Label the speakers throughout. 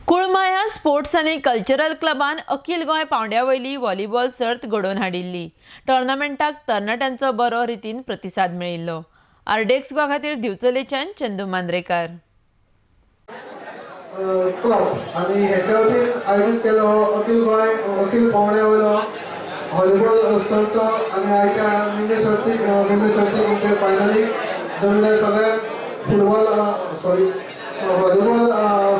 Speaker 1: कुळमाया sports आनी cultural क्लबान अखिल गोंय पावंड्या वयली volleyball सर्त घडोवन हाडिल्ली। टोर्नामेंटाक तरणाट्यांचो बरो रितीन प्रतिसाद मेळिल्लो। आरडेक्स गोवा खातीर दिवचलेच्यान चंदू मांद्रेकार।
Speaker 2: क्लब आणि ह्याच्या वतीन आयोजीत केलो अखिल गोंय अखिल पावंड्या वयलो व्हॉलीबॉल सर्त आणि आयच्या निमणे सर्तीक आमचे फायनली जमले सगळे फुटबॉल व्हॉलीबॉल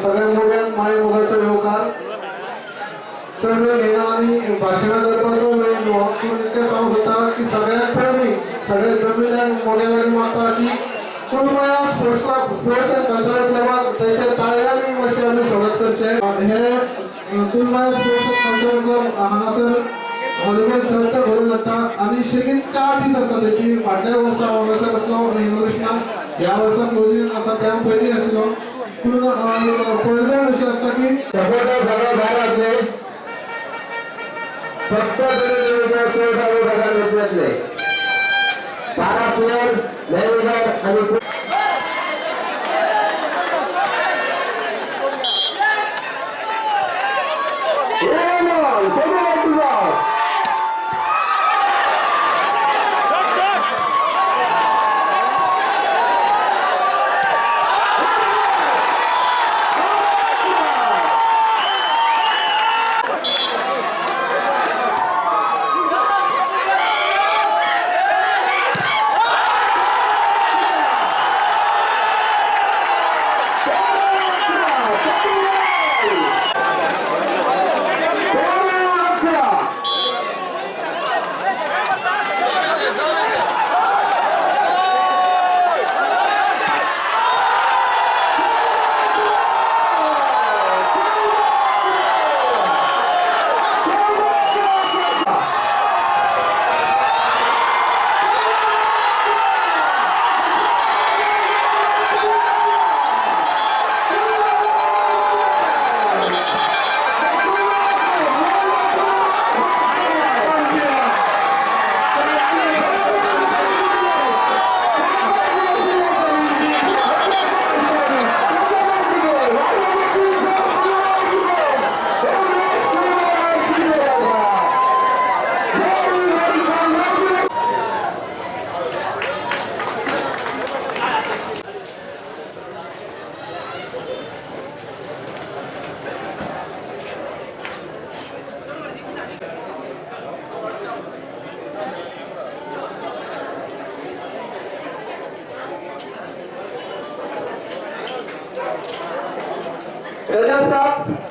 Speaker 2: सगळ्या मोठ्यान माय मोगाचो येवकार चड वेळ घेना आणि भाशणां करपाचो वेळ न्हू। पूण इतकें सांगूंक सोदता की सगळ्यात पयलीं सगळे जमिल्यांक मोठ्या जाग्यार मागता की कुळमाया स्पोर्ट्स एंड कल्चरल क्लबाक तेचे ताळयांनी मातशें आमी स्वागत करचें। हे कुळमाया स्पोर्ट्स एंड कल्चरल क्लब हांगासर व्हॉलीबॉल सर्त घडोवन हाडटा आणि शेगीत 4 दीस आसता तेची। फाटल्या वर्सा हांगासर आसलो इनॉग्रेशनाक, ह्या वर्सा क्लोजिंग आसा त्या पयलीं आशिल्लो। पूण पळयल्यार अशें आसता की सगळे भायर आसले फक्त 12 प्लेयर मॅनेजर आणि
Speaker 3: Stop.